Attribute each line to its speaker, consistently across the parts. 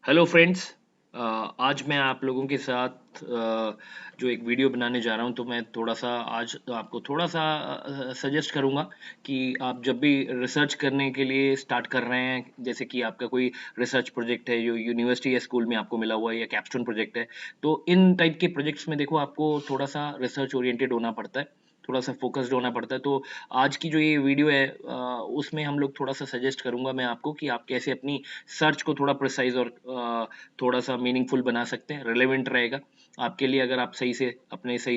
Speaker 1: Hello friends. आज मैं आप लोगों के साथ जो एक वीडियो बनाने जा रहा हूं, तो मैं थोड़ा सा आज आपको थोड़ा सा सजेस्ट करूंगा कि आप जब भी रिसर्च करने के लिए स्टार्ट कर रहे हैं, जैसे कि आपका कोई रिसर्च प्रोजेक्ट है जो यूनिवर्सिटी या स्कूल में आपको मिला हुआ है, या कैप्स्टोन प्रोजेक्ट है, तो इन टाइप के प्रोजेक्ट्स में देखो आपको थोड़ा सा रिसर्च ओरिएंटेड होना पड़ता है, थोड़ा सा फोकस्ड होना पड़ता है। तो आज की जो ये वीडियो है, उसमें हम लोग थोड़ा सा सजेस्ट करूंगा मैं आपको कि आप कैसे अपनी सर्च को थोड़ा प्रिसाइज और थोड़ा-सा मीनिंगफुल बना सकते हैं, रिलेवेंट रहेगा आपके लिए अगर आप सही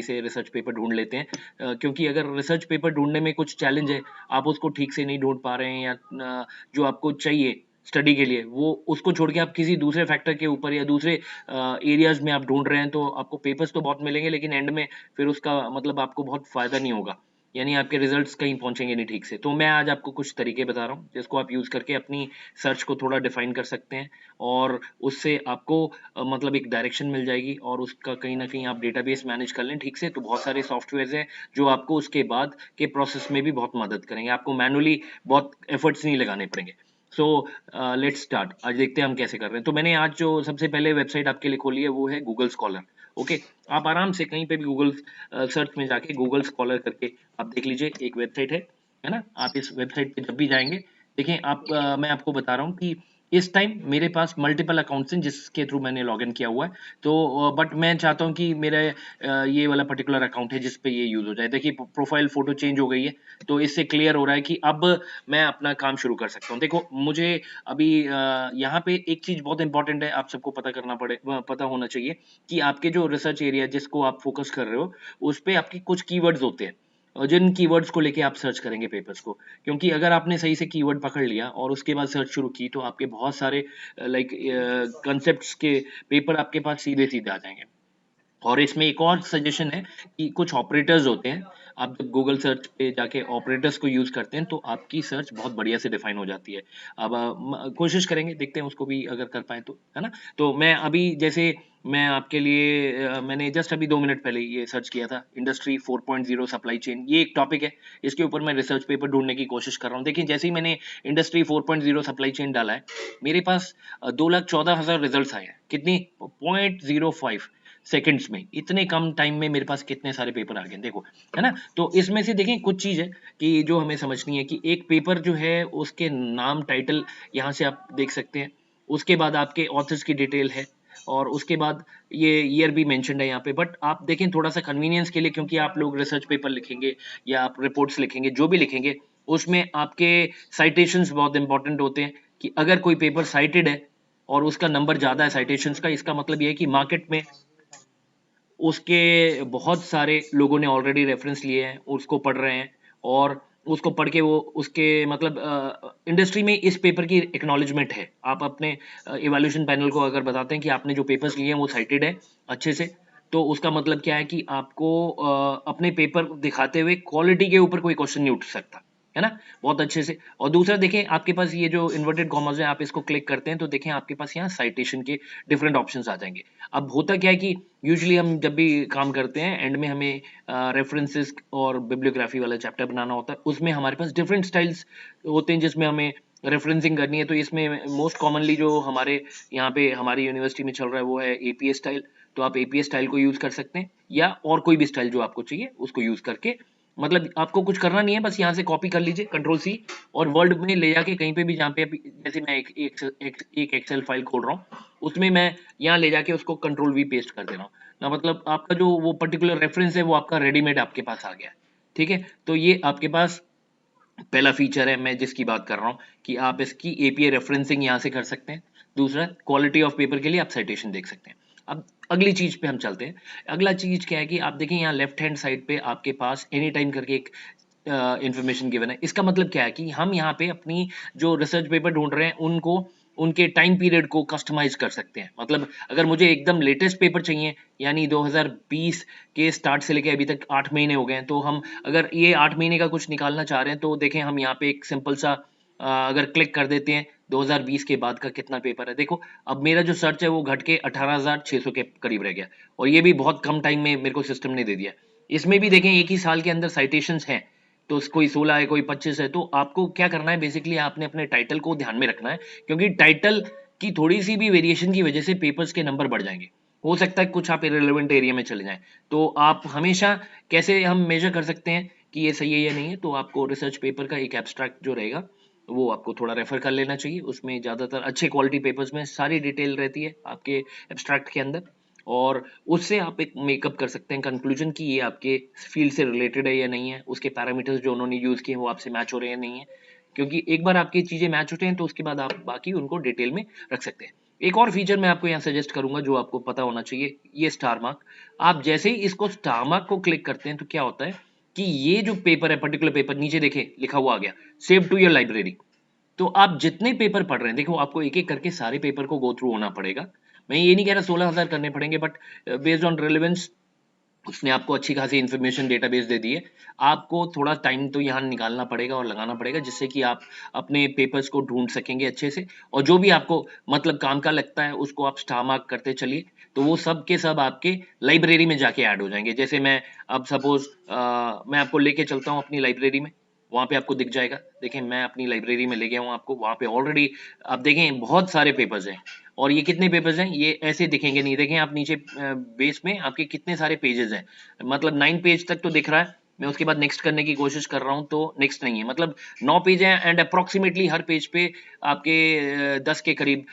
Speaker 1: से रिसर्च पेपर ढूँढ लेते हैं। क्योंकि अगर रिसर्च पेपर ढूँढने में कुछ चैलेंज है, आप उसको ठीक से नहीं ढूँढ पा रहे हैं, या जो आपको चाहिए स्टडी के लिए, वो उसको छोड़ के आप किसी दूसरे फैक्टर के ऊपर या दूसरे एरियाज़ में आप ढूँढ रहे हैं, तो आपको पेपर्स तो बहुत मिलेंगे, लेकिन एंड में फिर उसका मतलब आपको बहुत फ़ायदा नहीं होगा। यानी आपके रिजल्ट्स कहीं पहुँचेंगे नहीं ठीक से। तो मैं आज आपको कुछ तरीके बता रहा हूँ, जिसको आप यूज़ करके अपनी सर्च को थोड़ा डिफाइन कर सकते हैं, और उससे आपको मतलब एक डायरेक्शन मिल जाएगी, और उसका कहीं न कहीं आप डेटाबेस मैनेज कर लें ठीक से, तो बहुत सारे सॉफ्टवेयर्स हैं जो आपको उसके बाद के प्रोसेस में भी बहुत मदद करेंगे। आपको मैनुअली बहुत एफर्ट्स नहीं लगाने पड़ेंगे। So let's start. आज देखते हैं हम कैसे कर रहे हैं। तो मैंने आज जो सबसे पहले वेबसाइट आपके लिए खोली है वो है गूगल स्कॉलर। ओके, आप आराम से कहीं पे भी गूगल सर्च में जाके गूगल स्कॉलर करके आप देख लीजिए, एक वेबसाइट है ना? आप इस वेबसाइट पे जब भी जाएँगे, देखिए आप मैं आपको बता रहा हूँ कि इस टाइम मेरे पास मल्टीपल अकाउंट्स हैं जिसके थ्रू मैंने लॉगिन किया हुआ है। तो बट मैं चाहता हूँ कि मेरा ये वाला पर्टिकुलर अकाउंट है जिस पे ये यूज़ हो जाए। देखिए प्रोफ़ाइल फ़ोटो चेंज हो गई है, तो इससे क्लियर हो रहा है कि अब मैं अपना काम शुरू कर सकता हूँ। देखो मुझे अभी यहाँ पे एक चीज़ बहुत इम्पोर्टेंट है, आप सबको पता होना चाहिए कि आपके जो रिसर्च एरिया जिसको आप फ़ोकस कर रहे हो, उस पे आपके कुछ कीवर्ड्स होते हैं। जिन कीवर्ड्स को लेके आप सर्च करेंगे पेपर्स को। क्योंकि अगर आपने सही से कीवर्ड पकड़ लिया और उसके बाद सर्च शुरू की, तो आपके बहुत सारे कॉन्सेप्ट्स के पेपर आपके पास सीधे-सीधे आ जाएँगे। और इसमें एक और सजेशन है कि कुछ ऑपरेटर्स होते हैं, आप जब गूगल सर्च पे जाके ऑपरेटर्स को यूज़ करते हैं, तो आपकी सर्च बहुत बढ़िया से डिफाइन हो जाती है। अब कोशिश करेंगे, देखते हैं उसको भी अगर कर पाएँ तो, है ना? तो मैं अभी जैसे मैं आपके लिए मैंने जस्ट अभी 2 मिनट पहले ये सर्च किया था, इंडस्ट्री 4.0 सप्लाई चेन, ये एक टॉपिक है, इसके ऊपर मैं रिसर्च पेपर ढूँढने की कोशिश कर रहा हूँ। देखिए, जैसे ही मैंने इंडस्ट्री 4.0 सप्लाई चेन डाला है, मेरे पास 2,14,000 रिज़ल्ट्स आए हैं। कितनी? 0.05 सेकंड्स में, इतने कम टाइम में मेरे पास कितने सारे पेपर आ गए देखो, है ना? तो इसमें से देखें कुछ चीज़ है कि जो हमें समझनी है कि एक पेपर जो है उसके नाम, टाइटल यहाँ से आप देख सकते हैं। उसके बाद आपके ऑथर्स की डिटेल है, और उसके बाद ये ईयर भी मेंशन्ड है यहाँ पे। बट आप देखें थोड़ा-सा कन्वीनियंस के लिए, क्योंकि आप लोग रिसर्च पेपर लिखेंगे या आप रिपोर्ट्स लिखेंगे, जो भी लिखेंगे, उसमें आपके साइटेशंस बहुत इम्पोर्टेंट होते हैं कि अगर कोई पेपर साइटेड है और उसका नंबर ज़्यादा है साइटेशंस का, इसका मतलब ये है कि मार्केट में उसके बहुत सारे लोगों ने ऑलरेडी रेफरेंस लिए हैं, उसको पढ़ रहे हैं, और उसको पढ़ के वो उसके मतलब इंडस्ट्री में इस पेपर की एक्नॉलेजमेंट है। आप अपने इवैल्यूएशन पैनल को अगर बताते हैं कि आपने जो पेपर्स लिए हैं वो साइटेड है अच्छे से, तो उसका मतलब क्या है कि आपको अपने पेपर दिखाते हुए क्वालिटी के ऊपर कोई क्वेश्चन नहीं उठ सकता, है ना? बहुत अच्छे से। और दूसरा देखिए, आपके पास ये जो इन्वर्टेड कॉमास है, आप इसको क्लिक करते हैं तो देखें आपके पास यहाँ साइटेशन के डिफरेंट ऑप्शंस आ जाएँगे। अब होता क्या है कि यूजुअली हम जब भी काम करते हैं, एंड में हमें रेफरेंसेस और बिब्लियोग्राफी वाला चैप्टर बनाना होता है, उसमें हमारे पास डिफरेंट स्टाइल्स होते हैं जिसमें हमें रेफरेंसिंग करनी है। तो इसमें मोस्ट कॉमनली जो हमारे यहाँ पे हमारी यूनिवर्सिटी में चल रहा है वो है एपीए स्टाइल। तो आप एपीए स्टाइल को यूज कर सकते हैं, या और कोई भी स्टाइल जो आपको चाहिए उसको यूज करके, मतलब आपको कुछ करना नहीं है, बस यहाँ से कॉपी कर लीजिए, कंट्रोल सी, और वर्ड में ले जाके कहीं पे भी जहाँ पे अभी जैसे मैं एक एक्सेल फाइल खोल रहा हूँ, उसमें मैं यहाँ ले जाके उसको कंट्रोल वी पेस्ट कर दे रहा हूँ ना, मतलब आपका जो वो पर्टिकुलर रेफरेंस है वो आपका रेडीमेड आपके पास आ गया है। ठीक है, तो ये आपके पास पहला फीचर है मैं जिसकी बात कर रहा हूँ, कि आप इसकी एपीआई रेफरेंसिंग यहाँ से कर सकते हैं। दूसरा, क्वालिटी ऑफ पेपर के लिए आप साइटेशन देख सकते हैं। अब अगली चीज पे हम चलते हैं। अगला चीज क्या है कि आप देखें यहाँ लेफ्ट हैंड साइड पे आपके पास एनी टाइम करके एक इंफॉर्मेशन गिवन है। इसका मतलब क्या है कि हम यहाँ पे अपनी जो रिसर्च पेपर ढूंढ रहे हैं उनको, उनके टाइम पीरियड को कस्टमाइज कर सकते हैं। मतलब अगर मुझे एकदम लेटेस्ट पेपर चाहिए, यानी 2020 के स्टार्ट से लेके अभी तक 8 महीने हो गए हैं, तो हम अगर ये 8 महीने का कुछ निकालना चाह रहे हैं, तो देखें हम यहाँ पे एक सिंपल सा अगर क्लिक कर देते हैं 2020 के बाद का कितना पेपर है, देखो अब मेरा जो सर्च है वो घट के 18,600 के करीब रह गया, और ये भी बहुत कम टाइम में मेरे को सिस्टम ने दे दिया। इसमें भी देखें एक ही साल के अंदर साइटेशंस हैं, तो कोई 16 है, कोई 25 है, तो आपको क्या करना है, बेसिकली आपने अपने टाइटल को ध्यान में रखना है, क्योंकि टाइटल की थोड़ी-सी भी वेरिएशन की वजह से पेपर्स के नंबर बढ़ जाएँगे। हो सकता है कुछ आप इर्रेलेवेंट एरिया में चले जाएँ। तो आप हमेशा कैसे हम मेज़र कर सकते हैं कि ये सही है या नहीं है, तो आपको रिसर्च पेपर का एक एब्स्ट्रैक्ट जो रहेगा, वो आपको थोड़ा रेफ़र कर लेना चाहिए। उसमें ज़्यादातर अच्छे क्वालिटी पेपर्स में सारी डिटेल रहती है आपके एब्स्ट्रैक्ट के अंदर, और उससे आप एक मेकअप कर सकते हैं कंक्लूजन कि ये आपके फील्ड से रिलेटेड है या नहीं है, उसके पैरामीटर्स जो उन्होंने यूज़ किए हैं वो आपसे मैच हो रहे हैं या नहीं है। क्योंकि एक बार आपकी चीज़ें मैच होते हैं तो उसके बाद आप बाकी उनको डिटेल में रख सकते हैं। एक और फीचर मैं आपको यहाँ सजेस्ट करूँगा जो आपको पता होना चाहिए, ये स्टार मार्क। आप जैसे ही इसको स्टार मार्क को क्लिक करते हैं तो क्या होता है कि ये जो पेपर है, पर्टिकुलर पेपर, नीचे देखिए लिखा हुआ आ गया, सेव टू योर लाइब्रेरी। तो आप जितने पेपर पढ़ रहे हैं, देखो आपको एक-एक करके सारे पेपर को गो थ्रू होना पड़ेगा। मैं ये नहीं कह रहा 16,000 करने पड़ेंगे, बट बेस्ड ऑन रेलेवेंस उसने आपको अच्छी खासी इन्फॉर्मेशन डेटाबेस दे दी है। आपको थोड़ा टाइम तो यहाँ निकालना पड़ेगा और लगाना पड़ेगा, जिससे कि आप अपने पेपर्स को ढूँढ सकेंगे अच्छे से, और जो भी आपको मतलब काम का लगता है उसको आप स्टार मार्क करते चलिए, तो वो सब के सब आपके लाइब्रेरी में जाके ऐड हो जाएँगे। जैसे मैं अब सपोज़ मैं आपको लेके चलता हूँ अपनी लाइब्रेरी में, वहाँ पे आपको दिख जाएगा। देखिए मैं अपनी लाइब्रेरी में ले गया हूँ आपको, वहाँ पे ऑलरेडी आप देखें बहुत सारे पेपर्स हैं, और ये कितने पेपर्स हैं, ये ऐसे दिखेंगे नहीं। देखें आप नीचे बेस में आपके कितने सारे पेजेज़ हैं, मतलब 9 पेज तक तो दिख रहा है। मैं उसके बाद नेक्स्ट करने की कोशिश कर रहा हूँ तो नेक्स्ट नहीं है, मतलब 9 पेज हैं, एंड अप्रॉक्सिमेटली हर पेज पे आपके 10 के करीब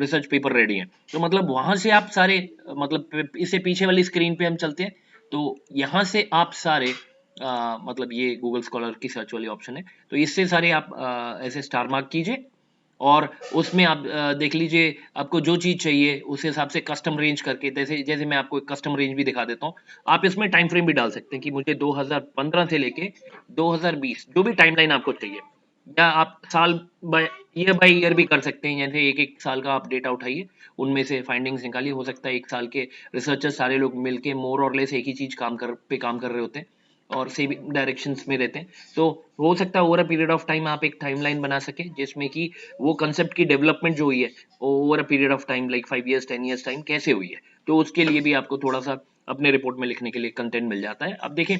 Speaker 1: रिसर्च पेपर रेडी हैं। तो मतलब वहाँ से आप सारे मतलब इससे पीछे वाली स्क्रीन पे हम चलते हैं, तो यहाँ से आप सारे मतलब ये गूगल स्कॉलर की सर्च वाली ऑप्शन है, तो इससे सारे आप ऐसे स्टार मार्क कीजिए, और उसमें आप देख लीजिए आपको जो चीज़ चाहिए उस हिसाब से कस्टम रेंज करके, जैसे जैसे मैं आपको एक कस्टम रेंज भी दिखा देता हूँ। आप इसमें टाइम फ्रेम भी डाल सकते हैं कि मुझे 2015 से लेके 2020 जो भी टाइमलाइन आपको चाहिए, या आप साल बाय ईयर भी कर सकते हैं, जैसे एक-एक साल का आप डेटा उठाइए, उनमें से फाइंडिंग्स निकालिए। हो सकता है 1 साल के रिसर्चर्स सारे लोग मिलके मोर और लेस एक ही चीज़ काम कर रहे होते हैं, और सेम डायरेक्शंस में रहते हैं। तो हो सकता है over a period of time आप एक टाइमलाइन बना सकें, जिसमें कि वो कांसेप्ट की डेवलपमेंट जो हुई है, over a period of time like 5 years, 10 years time कैसे हुई है। तो उसके लिए भी आपको थोड़ा-सा अपने रिपोर्ट में लिखने के लिए कंटेंट मिल जाता है। अब देखें,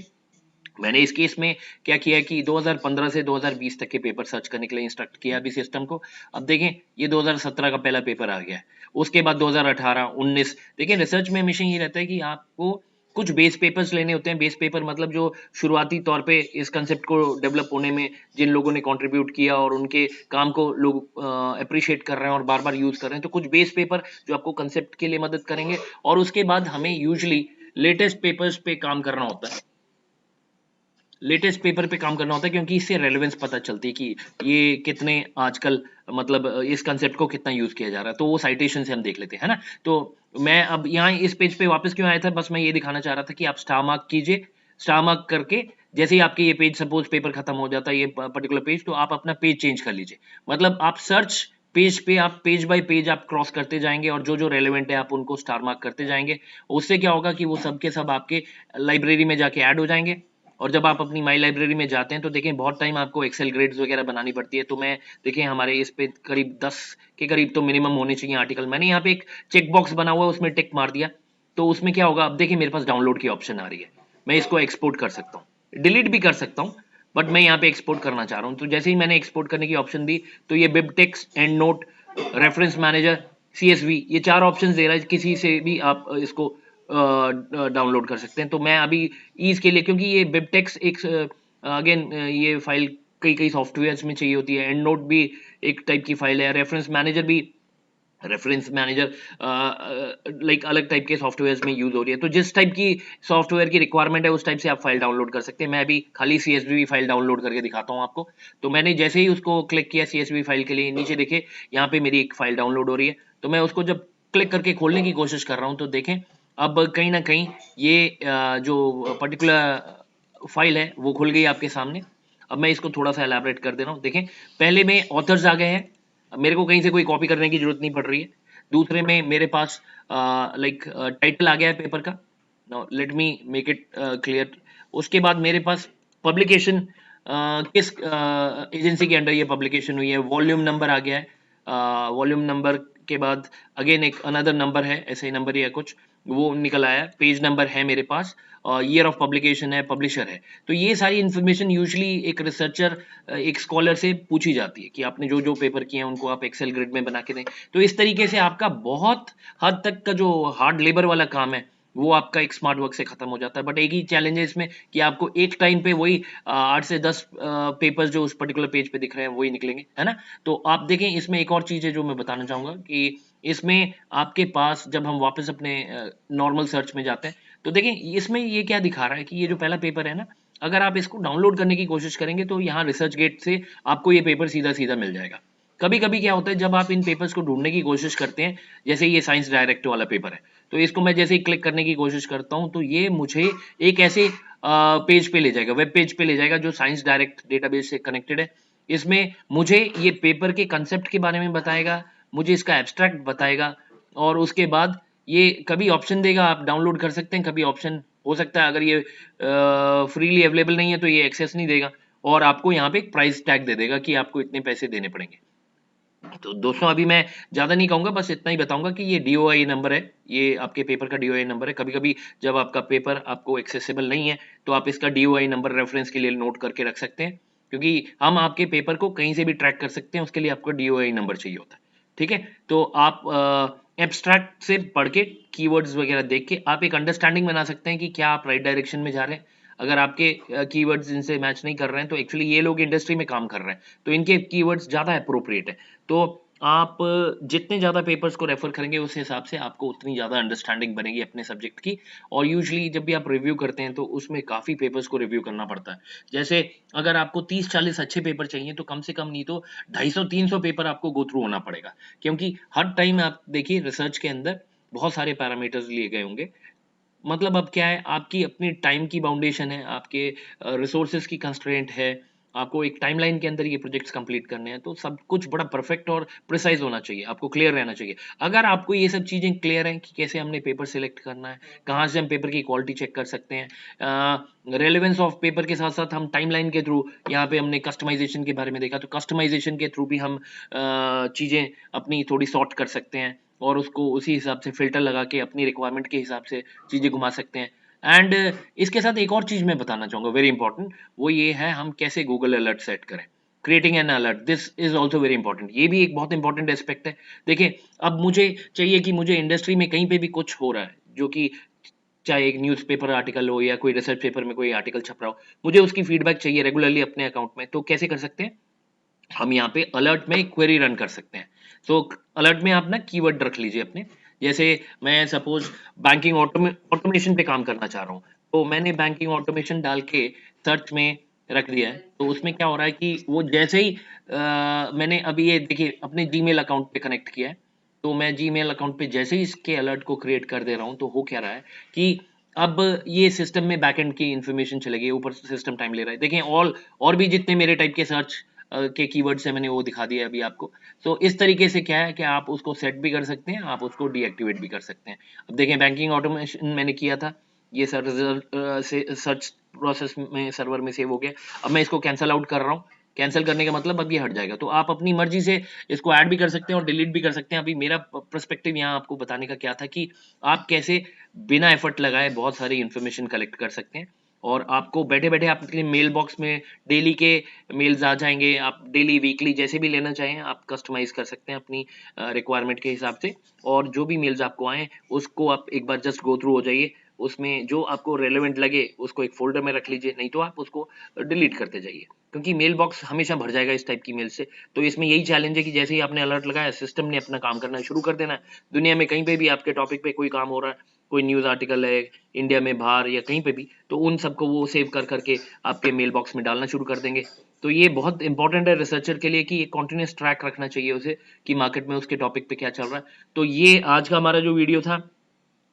Speaker 1: मैंने इस केस में क्या किया है कि 2015 से 2020 तक के पेपर सर्च करने के लिए इंस्ट्रक्ट किया अभी सिस्टम को। अब देखें, ये 2017 का पहला पेपर आ गया है। उसके बाद 2018, 19, देखिए रिसर्च में हमेशा ये रहता है कि आपको कुछ बेस पेपर्स लेने होते हैं। बेस पेपर मतलब जो शुरुआती तौर पे इस कांसेप्ट को डेवलप होने में जिन लोगों ने कंट्रीब्यूट किया और उनके काम को लोग एप्रिशिएट कर रहे हैं और बार-बार यूज़ कर रहे हैं। तो कुछ बेस पेपर जो आपको कांसेप्ट के लिए मदद करेंगे, और उसके बाद हमें यूजुअली लेटेस्ट पेपर्स पे काम करना होता है। लेटेस्ट पेपर पे काम करना होता है, क्योंकि इससे रेलेवेंस पता चलती है कि ये कितने आजकल मतलब इस कांसेप्ट को कितना यूज़ किया जा रहा है, तो वो साइटेशन से हम देख लेते हैं, है ना? तो मैं अब यहाँ इस पेज पे वापस क्यों आया था, बस मैं ये दिखाना चाह रहा था कि आप स्टार मार्क कीजिए। स्टार मार्क करके जैसे ही आपके ये पेज सपोज़ पेपर खत्म हो जाता है, ये पर्टिकुलर पेज, तो आप अपना पेज चेंज कर लीजिए। मतलब आप सर्च पेज पे आप पेज बाय पेज आप क्रॉस करते जाएँगे, और जो-जो रेलेवेंट है आप उनको स्टार मार्क करते जाएँगे। उससे क्या होगा कि वो सब के सब आपके लाइब्रेरी में जाके ऐड हो जाएँगे। और जब आप अपनी माई लाइब्रेरी में जाते हैं तो देखें बहुत टाइम आपको एक्सेल ग्रेड्स वगैरह बनानी पड़ती है। तो मैं देखिए हमारे इस पे करीब 10 के करीब तो मिनिमम होने चाहिए आर्टिकल। मैंने यहाँ पे एक चेक बॉक्स बना हुआ है, उसमें टिक मार दिया। तो उसमें क्या होगा, अब देखिए मेरे पास डाउनलोड की ऑप्शन आ रही है। मैं इसको एक्सपोर्ट कर सकता हूँ, डिलीट भी कर सकता हूँ, बट मैं यहाँ पे एक्सपोर्ट करना चाह रहा हूँ। तो जैसे ही मैंने एक्सपोर्ट करने की ऑप्शन दी, तो ये BibTeX, and note, reference manager, CSV, ये 4 ऑप्शंस दे रहा है। किसी से भी आप इसको डाउनलोड कर सकते हैं। तो मैं अभी ईज़ के लिए, क्योंकि ये बिबटेक्स एक अगेन ये फाइल कई-कई सॉफ्टवेयर्स में चाहिए होती है। एंड नोट भी एक टाइप की फाइल है, रेफरेंस मैनेजर भी, रेफरेंस मैनेजर लाइक अलग टाइप के सॉफ्टवेयर्स में यूज़ हो रही है। तो जिस टाइप की सॉफ्टवेयर की रिक्वायरमेंट है उस टाइप से आप फाइल डाउनलोड कर सकते हैं। मैं अभी खाली सीएसवी फाइल डाउनलोड करके दिखाता हूँ आपको। तो मैंने जैसे ही उसको क्लिक किया सीएसवी फाइल के लिए, नीचे देखिए यहाँ पे मेरी एक फाइल डाउनलोड हो रही है। तो मैं उसको जब क्लिक करके खोलने की कोशिश कर रहा हूँ, तो देखें अब कहीं न कहीं ये जो पर्टिकुलर फाइल है वो खुल गई आपके सामने। अब मैं इसको थोड़ा-सा एलैबोरेट कर दे रहा हूँ। देखें, पहले में ऑथर्स आ गए हैं। मेरे को कहीं से कोई कॉपी करने की ज़रूरत नहीं पड़ रही है। दूसरे में मेरे पास लाइक टाइटल आ गया है पेपर का। Now let me make it clear. उसके बाद मेरे पास पब्लिकेशन किस एजेंसी के अंडर ये पब्लिकेशन हुई है, वॉल्यूम नंबर आ गया है। वॉल्यूम नंबर उसके बाद अगेन एक अनदर नंबर है, ऐसे ही नंबर ही है कुछ, वो निकल आया, पेज नंबर है मेरे पास, ईयर ऑफ पब्लिकेशन है, पब्लिशर है। तो ये सारी इन्फॉर्मेशन यूजुअली एक रिसर्चर एक स्कॉलर से पूछी जाती है कि आपने जो-जो पेपर किए हैं उनको आप एक्सेल ग्रिड में बना के दें। तो इस तरीके से आपका बहुत हद तक का जो हार्ड लेबर वाला काम है, वो आपका एक स्मार्ट वर्क से खत्म हो जाता है। बट एक ही चैलेंज है इसमें कि आपको एक टाइम पे वही 8 से 10 पेपर्स जो उस पर्टिकुलर पेज पे दिख रहे हैं वही निकलेंगे, है ना? तो आप देखें इसमें एक और चीज़ है जो मैं बताना चाहूँगा कि इसमें आपके पास जब हम वापस अपने नॉर्मल सर्च में जाते हैं, तो देखें इसमें ये क्या दिखा रहा है कि ये जो पहला पेपर है ना, अगर आप इसको डाउनलोड करने की कोशिश करेंगे तो यहाँ रिसर्च गेट से आपको ये पेपर सीधा-सीधा मिल जाएगा। कभी-कभी क्या होता है जब आप इन पेपर्स को ढूँढने की कोशिश करते हैं, जैसे ये साइंस डायरेक्ट वाला पेपर है, तो इसको मैं जैसे ही क्लिक करने की कोशिश करता हूँ, तो ये मुझे एक ऐसे पेज पे ले जाएगा, वेब पेज पे ले जाएगा जो साइंस डायरेक्ट डेटाबेस से कनेक्टेड है। इसमें मुझे ये पेपर के कांसेप्ट के बारे में बताएगा, मुझे इसका एब्स्ट्रैक्ट बताएगा और उसके बाद ये कभी ऑप्शन देगा आप डाउनलोड कर सकते हैं, कभी ऑप्शन हो सकता है अगर ये फ्रीली अवेलेबल नहीं है तो ये एक्सेस नहीं देगा और आपको यहाँ पे एक प्राइस टैग दे देगा कि आपको इतने पैसे देने पड़ेंगे। तो दोस्तों अभी मैं ज़्यादा नहीं कहूँगा, बस इतना ही बताऊँगा कि ये डीओआई नंबर है, ये आपके पेपर का डीओआई नंबर है। कभी-कभी जब आपका पेपर आपको एक्सेसिबल नहीं है, तो आप इसका डीओआई नंबर रेफ़रेंस के लिए नोट करके रख सकते हैं, क्योंकि हम आपके पेपर को कहीं से भी ट्रैक कर सकते हैं, उसके लिए आपको डीओआई नंबर चाहिए होता है। ठीक है? तो आप एब्स्ट्रैक्ट से पढ़ के, कीवर्ड्स वगैरह देख के आप एक अंडरस्टैंडिंग बना सकते हैं कि क्या आप राइट डायरेक्शन में जा रहे हैं। अगर आपके कीवर्ड्स इनसे मैच नहीं कर रहे हैं, तो एक्चुअली ये लोग इंडस्ट्री में काम कर रहे हैं, तो इनके कीवर्ड्स ज़्यादा एप्रोप्रिएट है। तो आप जितने ज़्यादा पेपर्स को रेफ़र करेंगे उस हिसाब से आपको उतनी ज़्यादा अंडरस्टैंडिंग बनेगी अपने सब्जेक्ट की और यूजुअली जब भी आप रिव्यू करते हैं तो उसमें काफ़ी पेपर्स को रिव्यू करना पड़ता है। जैसे अगर आपको 30-40 अच्छे पेपर चाहिए तो कम से कम नहीं तो 250-300 पेपर आपको गो थ्रू होना पड़ेगा। क्योंकि हर टाइम आप देखिए रिसर्च के अंदर बहुत सारे पैरामीटर्स लिए गए होंगे। मतलब अब क्या है आपकी अपनी टाइम की बाउंडेशन है, आपके रिसोर्सेज़ की कंस्ट्रेंट है, आपको एक टाइमलाइन के अंदर ये प्रोजेक्ट्स कंप्लीट करने हैं, तो सब कुछ बड़ा परफेक्ट और प्रिसाइज़ होना चाहिए, आपको क्लियर रहना चाहिए। अगर आपको ये सब चीज़ें क्लियर हैं कि कैसे हमने पेपर सेलेक्ट करना है, कहाँ से हम पेपर की क्वालिटी चेक कर सकते हैं, रेलेवेंस ऑफ पेपर के साथ-साथ हम टाइमलाइन के थ्रू यहाँ पे हमने कस्टमाइज़ेशन के बारे में देखा, तो कस्टमाइज़ेशन के थ्रू भी हम चीज़ें अपनी थोड़ी सॉर्ट कर सकते हैं और उसको उसी हिसाब से फ़िल्टर लगा के अपनी रिक्वायरमेंट के हिसाब से चीज़ें घुमा सकते हैं। एंड इसके साथ एक और चीज़ मैं बताना चाहूँगा वेरी इंपॉर्टेंट, वो ये है हम कैसे गूगल अलर्ट सेट करें। Creating an alert this is also very important, ये भी एक बहुत इंपॉर्टेंट एस्पेक्ट है। देखिए, अब मुझे चाहिए कि मुझे इंडस्ट्री में कहीं पे भी कुछ हो रहा है, जो कि चाहे एक न्यूज़पेपर आर्टिकल हो या कोई रिसर्च पेपर में कोई आर्टिकल छप रहा हो, मुझे उसकी फीडबैक चाहिए रेगुलरली अपने अकाउंट में, तो कैसे कर सकते हैं? हम यहाँ पे अलर्ट में क्वेरी रन कर सकते हैं। तो अलर्ट में आप ना कीवर्ड रख लीजिए अपने, जैसे मैं सपोज़ बैंकिंग ऑटोमेशन पे काम करना चाह रहा हूँ, तो मैंने बैंकिंग ऑटोमेशन डाल के सर्च में रख दिया है। तो उसमें क्या हो रहा है कि वो जैसे ही मैंने अभी ये देखिए अपने जीमेल अकाउंट पे कनेक्ट किया है, तो मैं जीमेल अकाउंट पे जैसे ही इसके अलर्ट को क्रिएट कर दे रहा हूँ, तो हो क्या रहा है कि अब ये सिस्टम में बैकएंड की इन्फॉर्मेशन चलेगी, ऊपर से सिस्टम टाइम ले रहा है। देखिए और भी जितने मेरे टाइप के सर्च के कीवर्ड्स है मैंने वो दिखा दिया है अभी आपको। तो इस तरीके से क्या है कि आप उसको सेट भी कर सकते हैं, आप उसको डीएक्टिवेट भी कर सकते हैं। अब देखें बैंकिंग ऑटोमेशन मैंने किया था, ये से सर्च प्रोसेस में सर्वर में सेव हो गया। अब मैं इसको कैंसल आउट कर रहा हूँ, कैंसल करने का मतलब अब ये हट जाएगा। तो आप अपनी मर्ज़ी से इसको ऐड भी कर सकते हैं और डिलीट भी कर सकते हैं। अभी मेरा पर्सपेक्टिव यहाँ आपको बताने का क्या था कि आप कैसे बिना एफर्ट लगाए बहुत सारी इन्फॉर्मेशन कलेक्ट कर सकते हैं और आपको बैठे-बैठे आप अपने मेल बॉक्स में डेली के मेल्स आ जाएँगे, आप डेली, वीकली जैसे भी लेना चाहें आप कस्टमाइज़ कर सकते हैं अपनी रिक्वायरमेंट के हिसाब से और जो भी मेल्स आपको आएँ, उसको आप एक बार जस्ट गो थ्रू हो जाइए। उसमें जो आपको रेलेवेंट लगे, उसको एक फ़ोल्डर में रख लीजिए, नहीं तो आप उसको डिलीट करते जाइए। क्योंकि मेल बॉक्स हमेशा भर जाएगा इस टाइप की मेल से। तो इसमें यही चैलेंज है कि जैसे ही आपने अलर्ट लगाया, सिस्टम ने अपना काम करना शुरू कर देना है। दुनिया में कहीं पे भी आपके टॉपिक पे कोई काम हो रहा है, कोई न्यूज़ आर्टिकल है, इंडिया में बाहर या कहीं पे भी, तो उन सबको वो सेव कर के आपके मेल बॉक्स में डालना शुरू कर देंगे। तो ये बहुत इंपॉर्टेंट है रिसर्चर के लिए कि एक कंटीन्यूअस ट्रैक रखना चाहिए उसे कि मार्केट में उसके टॉपिक पे क्या चल रहा है। तो ये आज का हमारा जो वीडियो था,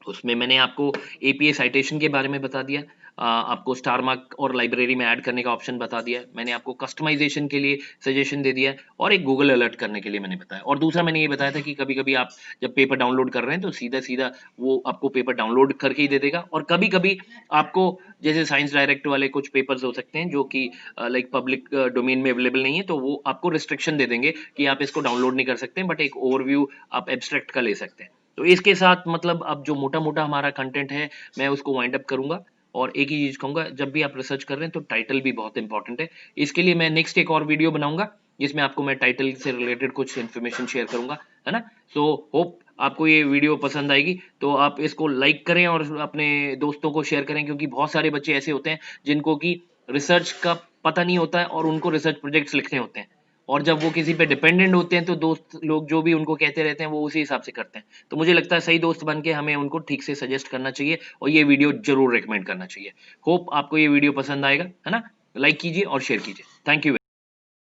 Speaker 1: उसमें मैंने आपको एपीए साइटेशन के बारे में बता दिया। आपको स्टार मार्क और लाइब्रेरी में ऐड करने का ऑप्शन बता दिया है, मैंने आपको कस्टमाइजेशन के लिए सजेशन दे दिया है और एक गूगल अलर्ट करने के लिए मैंने बताया। और दूसरा मैंने ये बताया था कि कभी-कभी आप जब पेपर डाउनलोड कर रहे हैं तो सीधा-सीधा वो आपको पेपर डाउनलोड करके ही दे देगा, और कभी-कभी आपको जैसे साइंस डायरेक्ट वाले कुछ पेपर्स हो सकते हैं जो कि लाइक पब्लिक डोमेन में अवेलेबल नहीं है, तो वो आपको रिस्ट्रिक्शन दे देंगे कि आप इसको डाउनलोड नहीं कर सकते, बट एक ओवरव्यू आप एब्स्ट्रैक्ट का ले सकते हैं। तो इसके साथ मतलब अब जो मोटा-मोटा हमारा कंटेंट है, मैं उसको वाइंड अप करूँगा। और एक ही चीज़ कहूँगा, जब भी आप रिसर्च कर रहे हैं तो टाइटल भी बहुत इंपॉर्टेंट है। इसके लिए मैं नेक्स्ट एक और वीडियो बनाऊँगा, जिसमें आपको मैं टाइटल से रिलेटेड कुछ इन्फॉर्मेशन शेयर करूँगा, है ना? सो होप आपको ये वीडियो पसंद आएगी, तो आप इसको लाइक करें और अपने दोस्तों को शेयर करें, क्योंकि बहुत सारे बच्चे ऐसे होते हैं जिनको कि रिसर्च का पता नहीं होता है और उनको रिसर्च प्रोजेक्ट्स लिखने होते हैं। और जब वो किसी पे डिपेंडेंट होते हैं तो दोस्त लोग जो भी उनको कहते रहते हैं वो उसी हिसाब से करते हैं। तो मुझे लगता है सही दोस्त बन के हमें उनको ठीक से सजेस्ट करना चाहिए और ये वीडियो ज़रूर रिकमेंड करना चाहिए। होप आपको ये वीडियो पसंद आएगा, है ना? लाइक कीजिए और शेयर कीजिए। Thank you.